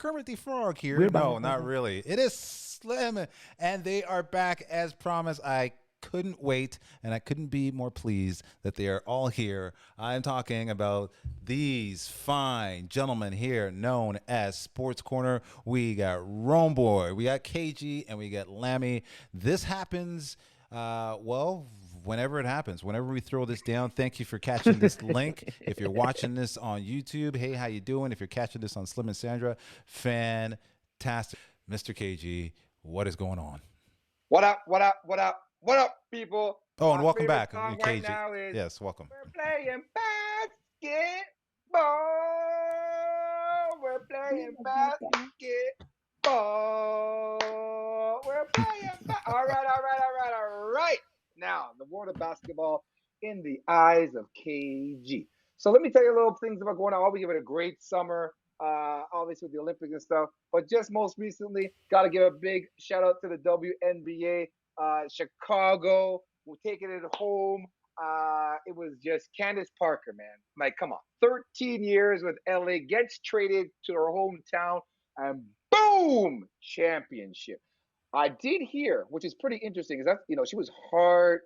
Kermit the Frog here. We're No, back. not really. It is Slim, and they are back as promised. I couldn't wait, and I couldn't be more pleased that they are all here. I'm talking about these fine gentlemen here, known as Sports Corner. We got Romeboy, we got KG, and we got Lammy. This happens, well, whenever it happens, whenever we throw this down. Thank you for catching this link. If you're watching this on YouTube, hey, how you doing? If you're catching this on Slim and Sandra, fantastic. Mr. KG, what is going on? What up, what up, what up, what up, people? Oh, and My welcome favorite back, song KG. right now is Yes, welcome. We're playing basketball. We're playing basketball. We're playing all right, all right, all right, all right. Now, the world of basketball in the eyes of KG. So let me tell you a little things about going on. I'll be giving a great summer, obviously with the Olympics and stuff. But just most recently, got to give a big shout out to the WNBA. Chicago, we're taking it home. It was just Candace Parker, man. Like, come on. 13 years with LA, gets traded to her hometown, and boom, championship. I did hear, which is pretty interesting, is that, she was hard,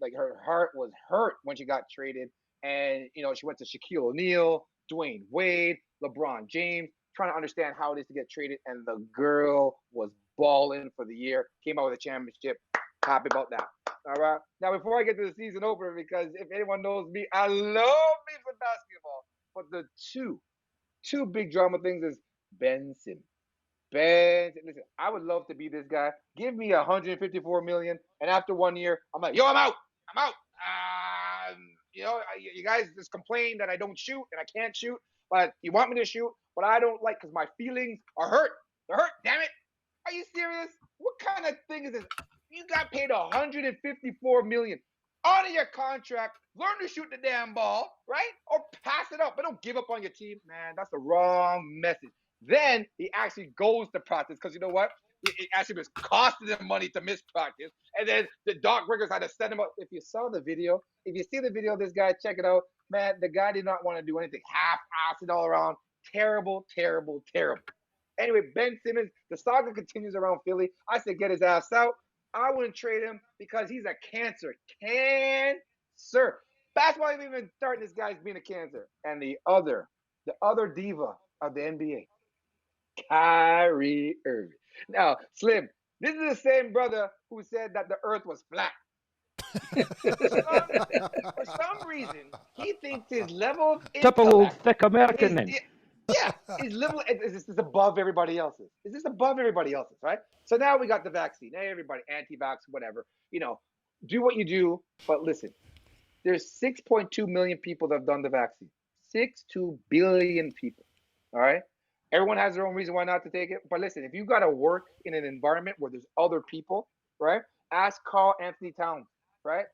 like her heart was hurt when she got traded. And, she went to Shaquille O'Neal, Dwayne Wade, LeBron James, trying to understand how it is to get traded. And the girl was balling for the year, came out with a championship. Happy about that. All right. Now, before I get to the season opener, because if anyone knows me, I love me some basketball. But the two big drama things is Ben Simmons. Listen, I would love to be this guy. Give me 154 million, and after 1 year, I'm like, yo, I'm out. I'm out. You guys just complain that I don't shoot and I can't shoot, but you want me to shoot, but I don't like because my feelings are hurt. They're hurt. Damn it. Are you serious? What kind of thing is this? You got paid 154 million out of your contract. Learn to shoot the damn ball, right? Or pass it up, but don't give up on your team, man. That's the wrong message. Then he actually goes to practice because you know what? It actually was costing him money to miss practice. And then the Doc Riggers had to send him up. If you saw the video, if you see the video of this guy, check it out. Man, the guy did not want to do anything. Half-assed it all around. Terrible, terrible, terrible. Anyway, Ben Simmons, the saga continues around Philly. I said get his ass out. I wouldn't trade him because he's a cancer. Cancer. Basketball isn't even starting this guy's being a cancer. And the other diva of the NBA, Kyrie Irving. Now, Slim, this is the same brother who said that the earth was flat. For some reason, he thinks his level of Typical intellect thick American then. his level is above everybody else's. Is this above everybody else's, right? So now we got the vaccine. Hey, everybody, anti-vax, whatever. Do what you do, but listen. There's 6.2 million people that have done the vaccine. 6.2 billion people. All right? Everyone has their own reason why not to take it. But listen, if you got to work in an environment where there's other people, right? Ask Carl Anthony Towns, right?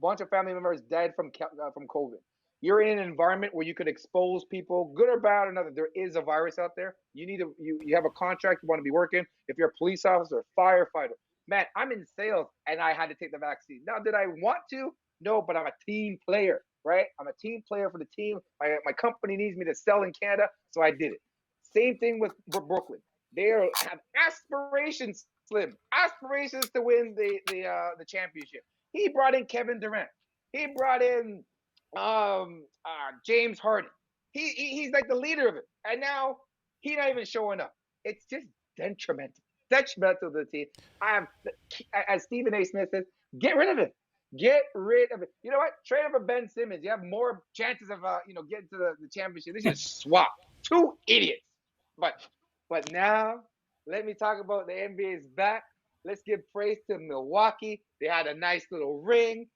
Bunch of family members dead from COVID. You're in an environment where you could expose people, good or bad or nothing. There is a virus out there. You have a contract, you want to be working. If you're a police officer, firefighter. Man, I'm in sales and I had to take the vaccine. Now, did I want to? No, but I'm a team player, right? I'm a team player for the team. My company needs me to sell in Canada, so I did it. Same thing with Brooklyn. They have aspirations, Slim, aspirations to win the championship. He brought in Kevin Durant. He brought in James Harden. He's like the leader of it, and now he's not even showing up. It's just detrimental to the team. As Stephen A. Smith says, get rid of it. Get rid of it. You know what? Trade him for Ben Simmons. You have more chances of getting to the championship. They should swap. Two idiots. But now let me talk about the NBA's back. Let's give praise to Milwaukee. They had a nice little ring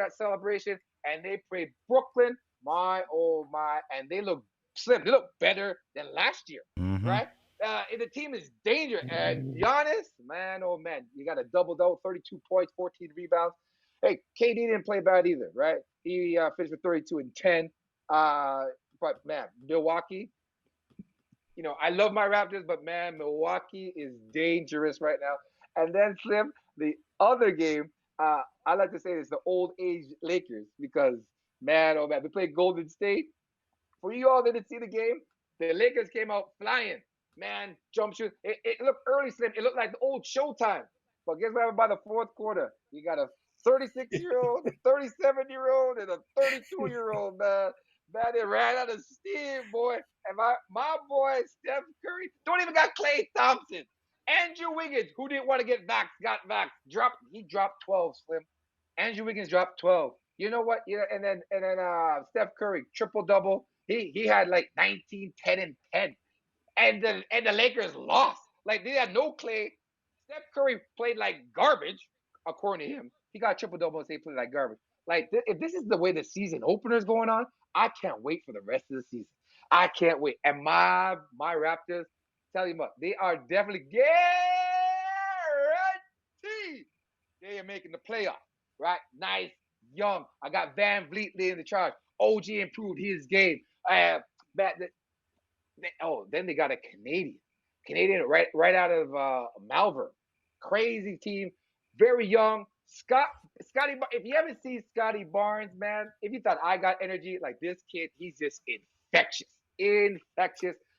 celebration, and they played Brooklyn. My oh my, and they look slim. They look better than last year, right? And the team is dangerous. And Giannis, man, oh man, you got a double-double, 32 points, 14 rebounds. Hey, KD didn't play bad either, right? He finished with 32 and 10. But man, Milwaukee, I love my Raptors, but man, Milwaukee is dangerous right now. And then Slim, the other game, I like to say it's the old age Lakers because man, oh man, they played Golden State. For you all that didn't see the game, the Lakers came out flying. man, jump shoot. It looked early, Slim. It looked like the old Showtime. But guess what happened by the fourth quarter? You got a 36-year-old, a 37-year-old, and a 32-year-old, man. Man, they ran out of steam, boy. And my boy, Steph Curry, don't even got Klay Thompson. Andrew Wiggins, who didn't want to get vaxxed, got vaxxed. He dropped 12, Slim. Andrew Wiggins dropped 12. You know what? Yeah, and then Steph Curry, triple-double. He had like 19, 10, and 10. And the Lakers lost. Like, they had no Klay. Steph Curry played like garbage, according to him. He got triple-double and say he played like garbage. Like, if this is the way the season opener is going on, I can't wait for the rest of the season. I can't wait. And my Raptors, tell you what, they are definitely guaranteed they are making the playoffs, right? Nice, young. I got Van Vliet leading the charge. OG improved his game. Then they got a Canadian right out of Malvern. Crazy team, very young. Scotty, if you haven't seen Scotty Barnes, man, if you thought I got energy like this kid, he's just infectious.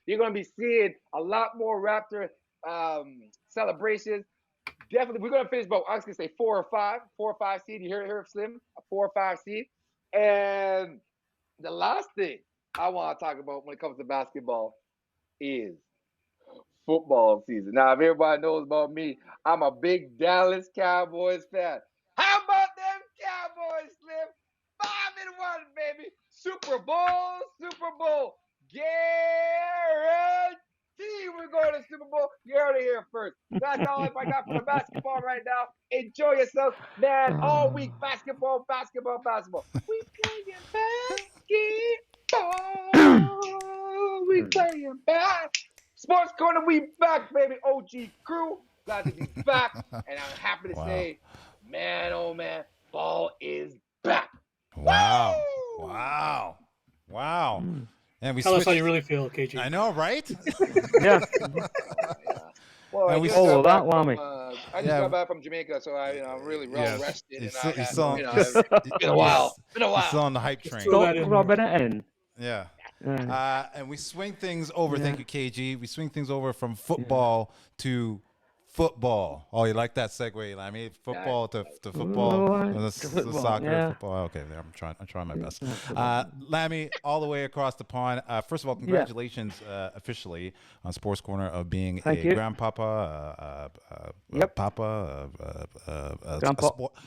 You're gonna be seeing a lot more Raptor celebrations. Definitely, we're gonna finish. But I was gonna say 4 or 5 seed. You hear Slim? A 4 or 5 seed. And the last thing I want to talk about when it comes to basketball is football season. Now, if everybody knows about me, I'm a big Dallas Cowboys fan. How about them Cowboys, Slim? 5-1, baby. Super Bowl. Guarantee we're going to Super Bowl. You heard it here first. That's all I got for the basketball right now. Enjoy yourself, man. All week, basketball. We playing basketball. We playing basketball. SportsKorner, we back, baby. OG crew. Glad to be back. And I'm happy to say, man, oh man, ball is back. Wow. Woo! Wow. And we Tell us how you really feel, KG. I know, right? Yeah. Well, And we follow that, Lammy. I just got back from Jamaica, so I'm really well rested. It's It's still been a while. He's still on the hype train. Stop rubbing it in. Yeah. And we swing things over. Thank you, KG. We swing things over from football to football. Oh, you like that segue, Lammy? Football to football. The soccer, football. Okay, I'm trying my best. Lammy, all the way across the pond. First of all, congratulations officially on SportsKorner of being grandpapa, papa,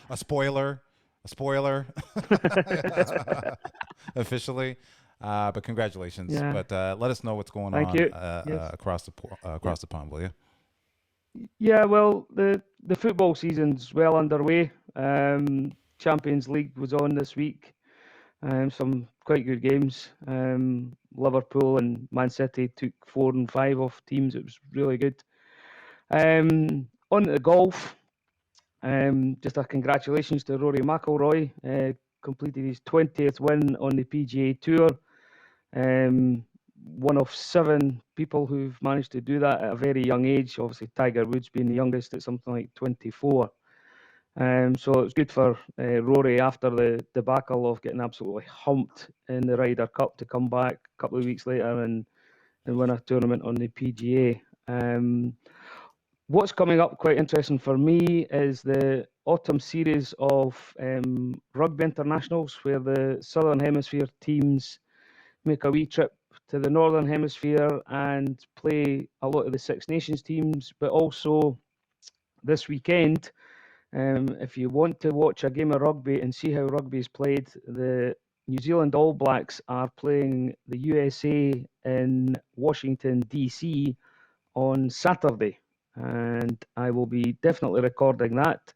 a spoiler, officially. But congratulations. Yeah. But let us know what's going on across the pond, will you? Yeah, well, the football season's well underway. Champions League was on this week. Some quite good games. Liverpool and Man City took 4 and 5 off teams. It was really good. On to the golf. Just a congratulations to Rory McIlroy. Completed his 20th win on the PGA Tour. One of 7 people who've managed to do that at a very young age. Obviously, Tiger Woods being the youngest at something like 24. So it's good for Rory after the debacle of getting absolutely humped in the Ryder Cup to come back a couple of weeks later and win a tournament on the PGA. What's coming up quite interesting for me is the autumn series of rugby internationals, where the Southern Hemisphere teams make a wee trip to the Northern Hemisphere and play a lot of the Six Nations teams, but also this weekend, if you want to watch a game of rugby and see how rugby is played, the New Zealand All Blacks are playing the USA in Washington, D.C. on Saturday, and I will be definitely recording that.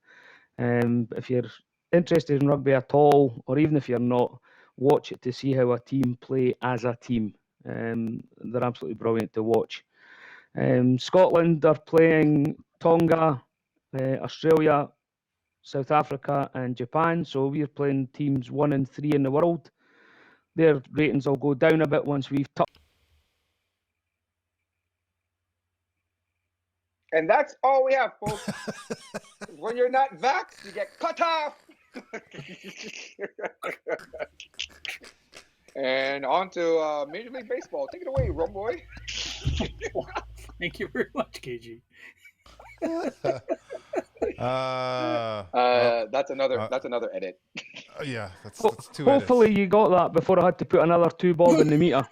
If you're interested in rugby at all, or even if you're not, watch it to see how a team play as a team. They're absolutely brilliant to watch. Scotland are playing Tonga, Australia, South Africa and Japan. So we're playing teams 1 and 3 in the world. Their ratings will go down a bit once we've touched. And that's all we have, folks. When you're not vaxxed, you get cut off. And on to Major League Baseball. Take it away, Romeboy. Thank you very much, KG. That's another edit. Yeah, that's two Hopefully edits. you got that before I had to put another 2 bob in the meter.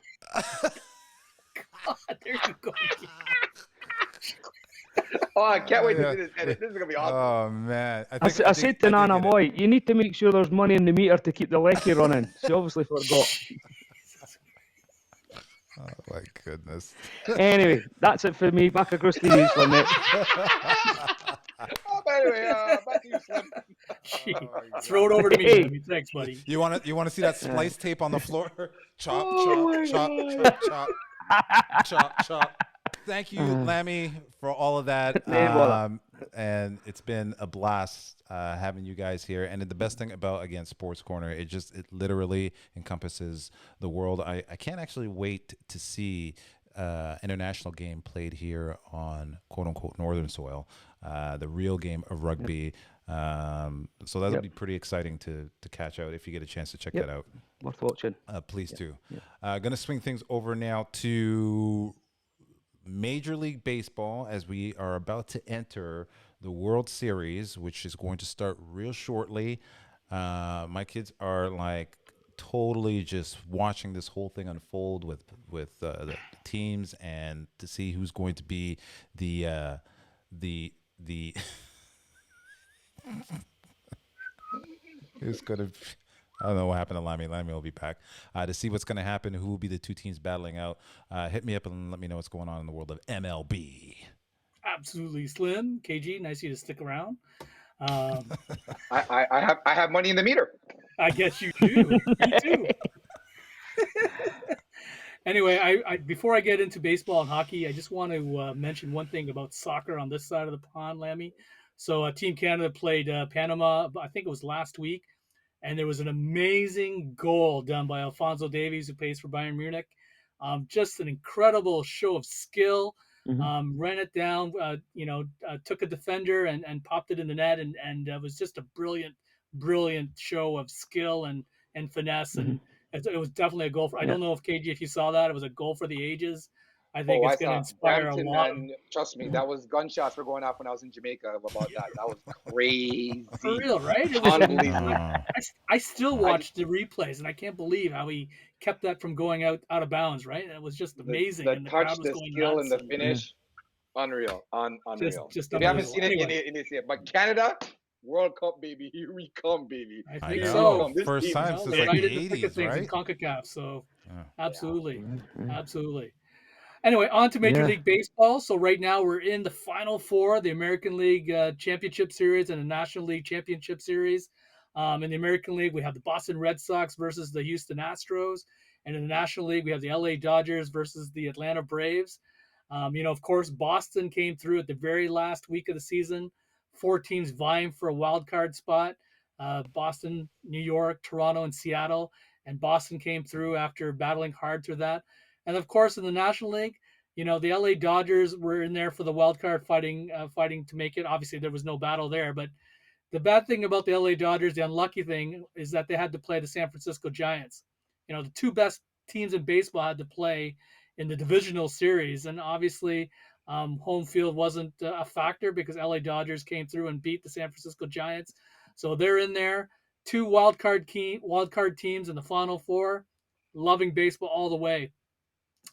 There you go. Oh, I can't wait to Yeah. see this edit. This is gonna be awesome. Oh man, I said to Nana Moy, you need to make sure there's money in the meter to keep the lecky running. She obviously forgot. Oh my goodness. Anyway, that's it for me. Back across the you, Slim, mate. But anyway, back to you, Slim. Throw it over to me. Hey. Thanks, buddy. You want to see that splice tape on the floor? Chop, Oh chop, my chop, chop, chop, chop, chop. Thank you, Lammy, for all of that. And it's been a blast having you guys here. And the best thing about, again, Sports Corner, it literally encompasses the world. I can't actually wait to see international game played here on quote unquote northern soil, the real game of rugby. So that'll be pretty exciting to catch out if you get a chance to check that out. Worth watching. Please do. Going to swing things over now to Major League Baseball as we are about to enter the World Series, which is going to start real shortly. My kids are like totally just watching this whole thing unfold with the teams and to see who's going to be the who's going to. I don't know what happened to Lammy. Lammy will be back to see what's going to happen. Who will be the two teams battling out? Hit me up and let me know what's going on in the world of MLB. Absolutely, Slim. KG, nice of you to stick around. I have money in the meter. I guess you do. Me too. Anyway, I before I get into baseball and hockey, I just want to mention one thing about soccer on this side of the pond, Lammy. So Team Canada played Panama, I think it was last week. And there was an amazing goal done by Alphonso Davies, who plays for Bayern Munich. Just an incredible show of skill. Ran it down, took a defender and popped it in the net. And it was just a brilliant show of skill and finesse. And it was definitely a goal. I don't know if KG, if you saw that, it was a goal for the ages. I think it's going to inspire Brampton, a lot. And trust me, that was gunshots were going off when I was in Jamaica about that. That was crazy. For real, right? It was unbelievable. I still watch the replays, and I can't believe how he kept that from going out of bounds, right? It was just amazing. The and touch, the skill, and the finish, unreal. Just if you haven't seen it, you need to see it. But Canada, World Cup, baby. Here we come, baby. I think so. First time since like the 80s, right? In CONCACAF, so absolutely. Anyway, on to Major League Baseball. So right now we're in the Final Four, the American League Championship Series and the National League Championship Series. In the American League, we have the Boston Red Sox versus the Houston Astros. And in the National League, we have the LA Dodgers versus the Atlanta Braves. Of course, Boston came through at the very last week of the season. 4 teams vying for a wild card spot. Boston, New York, Toronto, and Seattle. And Boston came through after battling hard through that. And of course, in the National League, the LA Dodgers were in there for the wild card, fighting to make it. Obviously, there was no battle there. But the bad thing about the LA Dodgers, the unlucky thing, is that they had to play the San Francisco Giants. The 2 best teams in baseball had to play in the divisional series, and obviously, home field wasn't a factor because LA Dodgers came through and beat the San Francisco Giants. So they're in there. 2 wild card teams in the Final Four. Loving baseball all the way.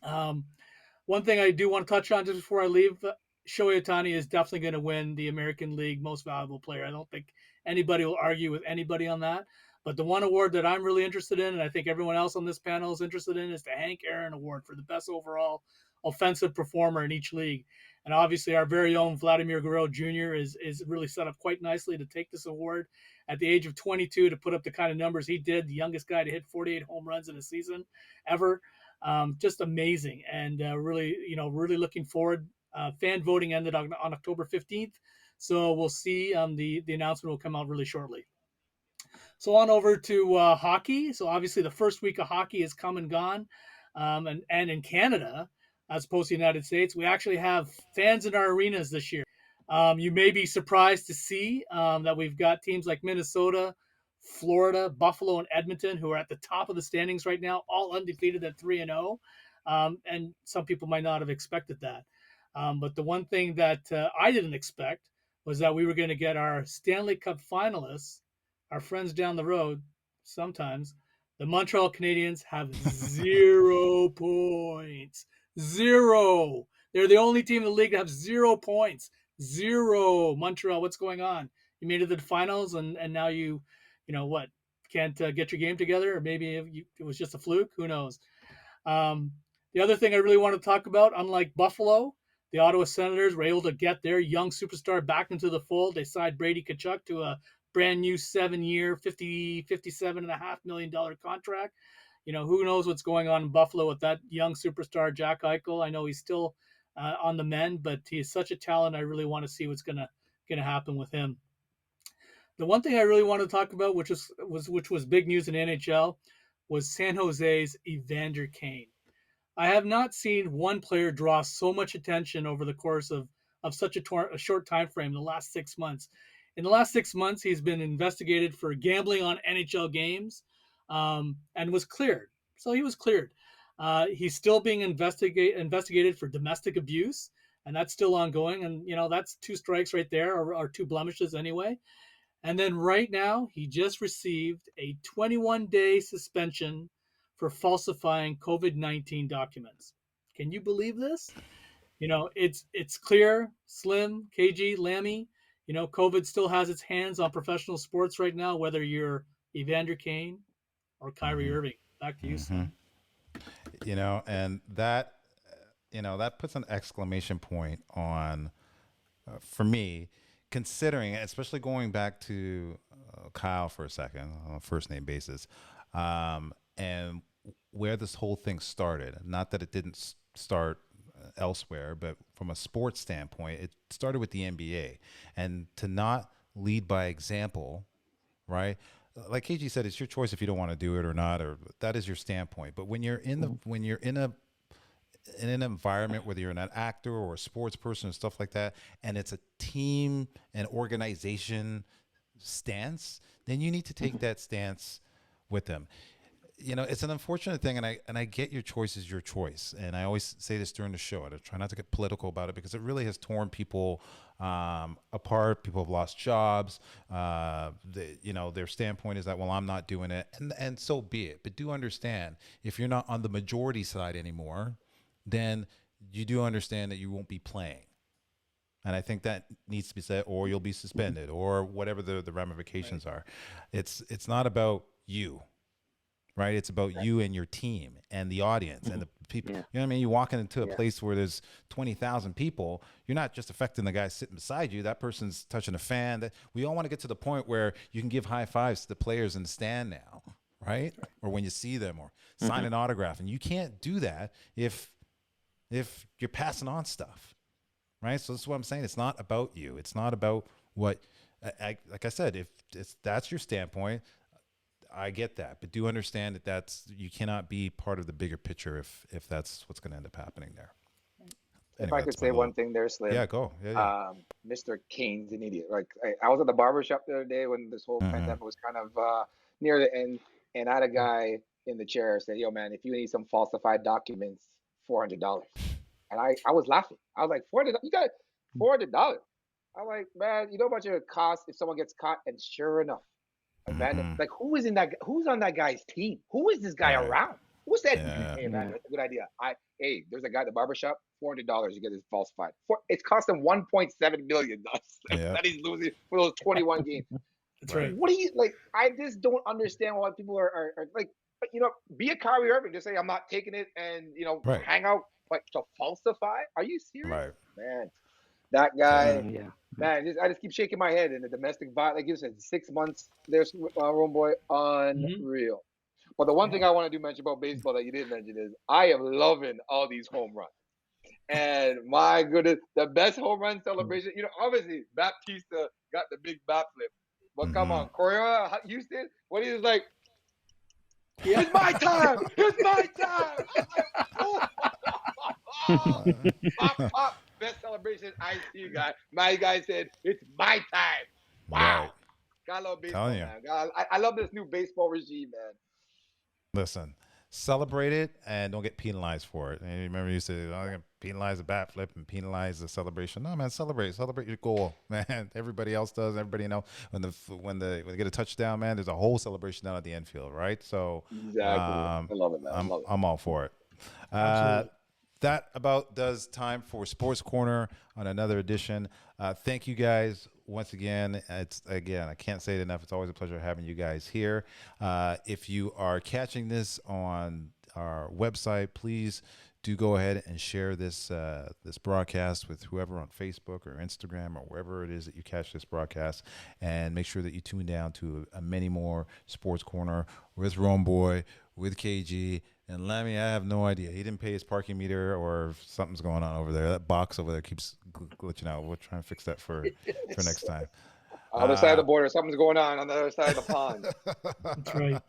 One thing I do want to touch on just before I leave, Shohei Ohtani is definitely going to win the American League Most Valuable Player. I don't think anybody will argue with anybody on that. But the one award that I'm really interested in, and I think everyone else on this panel is interested in, is the Hank Aaron Award for the best overall offensive performer in each league. And obviously our very own Vladimir Guerrero Jr. is really set up quite nicely to take this award at the age of 22 to put up the kind of numbers he did, the youngest guy to hit 48 home runs in a season ever. Just amazing, and really looking forward. Fan voting ended on October 15th, so we'll see. The announcement will come out really shortly. So on over to hockey. So obviously the first week of hockey is come and gone, and in Canada, as opposed to the United States, we actually have fans in our arenas this year. You may be surprised to see that we've got teams like Minnesota, Florida, Buffalo, and Edmonton, who are at the top of the standings right now, all undefeated at 3-0. And some people might not have expected that. But the one thing that I didn't expect was that we were going to get our Stanley Cup finalists, our friends down the road sometimes. The Montreal Canadiens have 0 points. 0. They're the only team in the league to have 0 points. 0. Montreal, what's going on? You made it to the finals, and now you know what? Can't get your game together, or maybe it was just a fluke. Who knows? The other thing I really want to talk about, unlike Buffalo, the Ottawa Senators were able to get their young superstar back into the fold. They signed Brady Tkachuk to a brand new 7-year, $57.5 million contract. You know, who knows what's going on in Buffalo with that young superstar, Jack Eichel. I know he's still on the mend, but he is such a talent. I really want to see what's gonna happen with him. The one thing I really want to talk about, which was big news in NHL, was San Jose's Evander Kane. I have not seen one player draw so much attention over the course of such a short time frame, the last 6 months. In the last 6 months, he's been investigated for gambling on NHL games and was cleared. So he was cleared. He's still being investigated for domestic abuse, and that's still ongoing. And, you know, that's 2 strikes right there, or 2 blemishes anyway. And then right now, he just received a 21-day suspension for falsifying COVID-19 documents. Can you believe this? You know, it's clear, Slim, KG, Lammy, you know, COVID still has its hands on professional sports right now, whether you're Evander Kane or Kyrie Irving. Back to you, Slim. You know, and that, you know, that puts an exclamation point on, for me, considering, especially going back to Kyle for a second on a first name basis, and where this whole thing started. Not that it didn't start elsewhere, but from a sports standpoint, it started with the NBA. And to not lead by example, right? Like KG said, it's your choice if you don't want to do it or not, or that is your standpoint. But when you're in an environment, whether you're an actor or a sports person and stuff like that, and it's a team and organization stance, then you need to take that stance with them. You know, it's an unfortunate thing, and I get your choice is your choice. And I always say this during the show. I try not to get political about it because it really has torn people apart. People have lost jobs. You know, their standpoint is that, well, I'm not doing it, and so be it. But do understand, if you're not on the majority side anymore, then you do understand that you won't be playing. And I think that needs to be said, or you'll be suspended, or whatever the ramifications are. It's not about you. Right, it's about you and your team and the audience and the people. You know what I mean? You walk into a place where there's 20,000 people. You're not just affecting the guy sitting beside you. That person's touching a fan. That we all want to get to the point where you can give high fives to the players in the stand now, right? Or when you see them, or sign an autograph. And you can't do that if you're passing on stuff, right? So this is what I'm saying. It's not about you. It's not about what. Like I said, if that's your standpoint, I get that, but do understand that you cannot be part of the bigger picture if that's what's going to end up happening there. If I could say one thing there, Slim. Yeah, go. Yeah. Mr. Kane's an idiot. Like I was at the barber shop the other day when this whole pandemic was kind of near the end, and I had a guy in the chair say, "Yo, man, if you need some falsified documents, $400." And I was laughing. I was like, $400? You got $400? I'm like, man, you know how much it would cost if someone gets caught? And sure enough, Evander, like who's on that guy's team? Who is this guy around? Who said, hey, Evander, that's a good idea. Hey, there's a guy at the barbershop, $400 you get this falsified. It's cost him $1.7 million that he's losing for those 21 games. That's right. What do you like? I just don't understand why people are like, you know, be a Kyrie Irving, just say I'm not taking it and hang out, but to falsify? Are you serious? Right. Man, that guy, man, I just keep shaking my head in the domestic violence. Like you said, 6 months there's Romeboy, unreal. But the one thing I want to mention about baseball that you didn't mention is I am loving all these home runs. And my goodness, the best home run celebration, obviously Baptista got the big bat flip. But come on, Correa, Houston, when he was like, it's my time! It's my time! Pop, best celebration I see, you guys. My guy said, it's my time. Wow. Right. Gotta love baseball, man. I love this new baseball regime, man. Listen, celebrate it and don't get penalized for it. And you remember you used to penalize the bat flip and penalize the celebration. No, man, celebrate your goal, man. Everybody else does. Everybody when they get a touchdown, man, there's a whole celebration down at the infield, right? So Exactly. I love it, man. I love it. I'm all for it. Absolutely. That about does time for Sports Corner on another edition. Thank you guys once again. I can't say it enough. It's always a pleasure having you guys here. If you are catching this on our website, please do go ahead and share this broadcast with whoever on Facebook or Instagram or wherever it is that you catch this broadcast, and make sure that you tune down to many more Sports Corner with Romeboy, with KG. And Lamby, I have no idea. He didn't pay his parking meter, or something's going on over there. That box over there keeps glitching out. We'll try and fix that for next time. Other side of the border, something's going on the other side of the pond. That's right.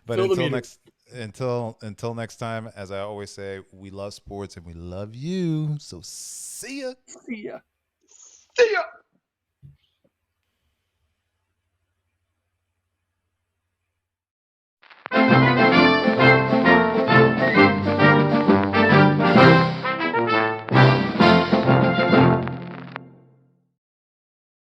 But until next time, as I always say, we love sports and we love you. So see ya. See ya.